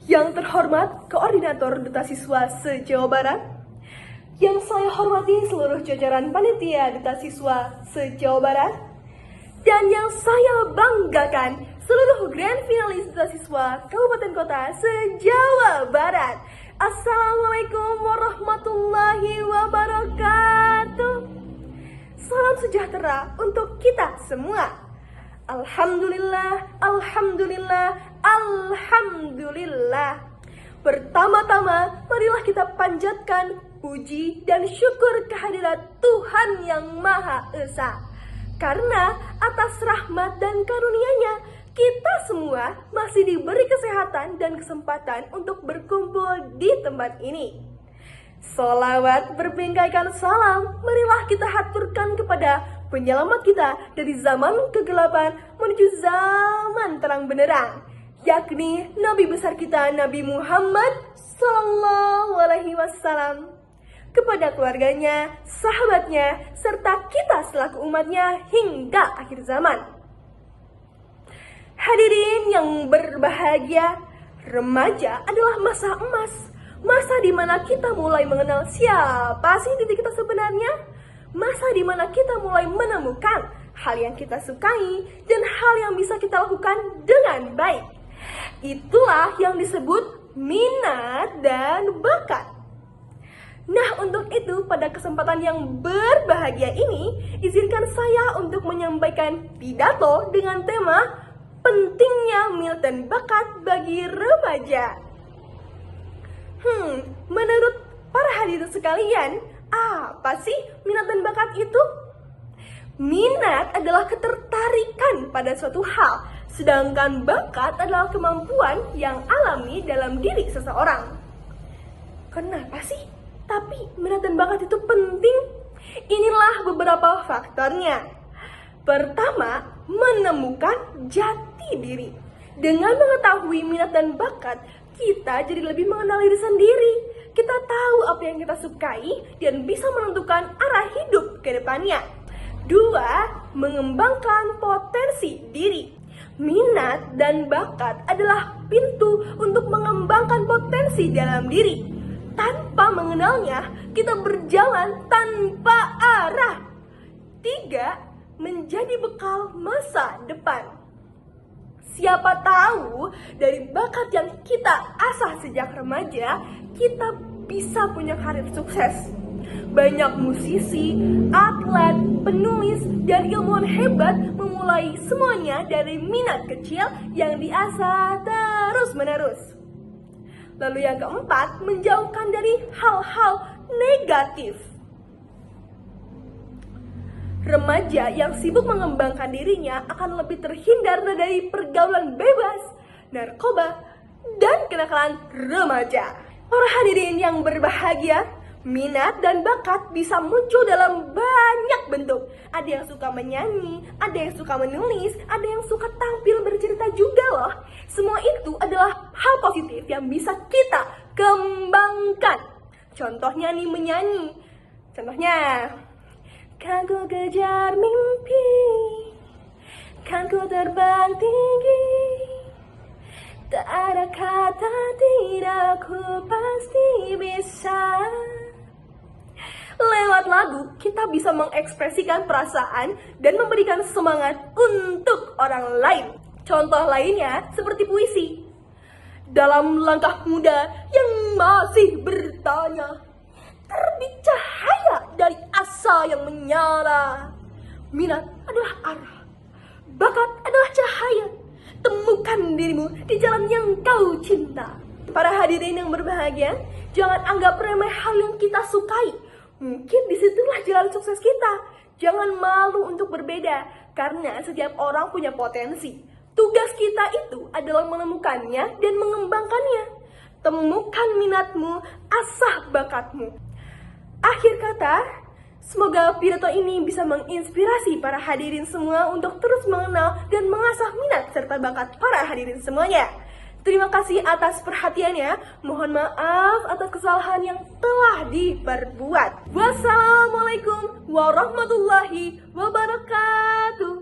Yang terhormat Koordinator Duta Siswa se-Jawa Barat, yang saya hormati seluruh jajaran panitia Duta Siswa se-Jawa Barat, dan yang saya banggakan seluruh grand finalis Duta Siswa Kabupaten Kota se-Jawa Barat. Assalamualaikum warahmatullahi wabarakatuh. Salam sejahtera untuk kita semua. Alhamdulillah, alhamdulillah, alhamdulillah. Pertama-tama, marilah kita panjatkan puji dan syukur kehadirat Tuhan Yang Maha Esa. Karena atas rahmat dan karunia-Nya, kita semua masih diberi kesehatan dan kesempatan untuk berkumpul di tempat ini. Sholawat berbingkaikan salam, marilah kita haturkan kepada penyelamat kita dari zaman kegelapan menuju zaman terang benderang, yakni Nabi besar kita Nabi Muhammad SAW, kepada keluarganya, sahabatnya, serta kita selaku umatnya hingga akhir zaman. Hadirin yang berbahagia, remaja adalah masa emas, masa di mana kita mulai mengenal siapa sih diri kita sebenarnya, masa di mana kita mulai menemukan hal yang kita sukai dan hal yang bisa kita lakukan dengan baik. Itulah yang disebut minat dan bakat. Nah, untuk itu pada kesempatan yang berbahagia ini, izinkan saya untuk menyampaikan pidato dengan tema pentingnya minat dan bakat bagi remaja. Menurut para hadirin sekalian, apa sih minat dan bakat itu? Minat adalah ketertarikan pada suatu hal, sedangkan bakat adalah kemampuan yang alami dalam diri seseorang. Kenapa sih? Tapi minat dan bakat itu penting. Inilah beberapa faktornya. Pertama, menemukan jati diri. Dengan mengetahui minat dan bakat, kita jadi lebih mengenal diri sendiri. Kita tahu apa yang kita sukai dan bisa menentukan arah hidup ke depannya. 2. Mengembangkan potensi diri. Minat dan bakat adalah pintu untuk mengembangkan potensi dalam diri. Tanpa mengenalnya, kita berjalan tanpa arah. 3. Menjadi bekal masa depan. Siapa tahu dari bakat yang kita asah sejak remaja, kita bisa punya karir sukses. Banyak musisi, atlet, penulis, dan ilmuwan hebat memulai semuanya dari minat kecil yang diasah terus-menerus. Lalu yang keempat, menjauhkan dari hal-hal negatif. Remaja yang sibuk mengembangkan dirinya akan lebih terhindar dari pergaulan bebas, narkoba, dan kenakalan remaja. Para hadirin yang berbahagia, minat dan bakat bisa muncul dalam banyak bentuk. Ada yang suka menyanyi, ada yang suka menulis, ada yang suka tampil bercerita juga loh. Semua itu adalah hal positif yang bisa kita kembangkan. Contohnya nih menyanyi. Contohnya, kan ku kejar mimpi, kan ku terbang tinggi, tak ada kata tidak, ku pasti bisa. Lewat lagu, kita bisa mengekspresikan perasaan dan memberikan semangat untuk orang lain. Contoh lainnya seperti puisi. Dalam langkah muda yang masih bertanya, terbit cahaya dari asa yang menyala. Minat adalah arah, bakat adalah cahaya. Temukan dirimu di jalan yang kau cinta. Para hadirin yang berbahagia, jangan anggap remeh hal yang kita sukai. Mungkin disitulah jalan sukses kita. Jangan malu untuk berbeda, karena setiap orang punya potensi. Tugas kita itu adalah menemukannya dan mengembangkannya. Temukan minatmu, asah bakatmu. Akhir kata, semoga pidato ini bisa menginspirasi para hadirin semua untuk terus mengenal dan mengasah minat serta bakat para hadirin semuanya. Terima kasih atas perhatiannya. Mohon maaf atas kesalahan yang telah diperbuat. Wassalamualaikum warahmatullahi wabarakatuh.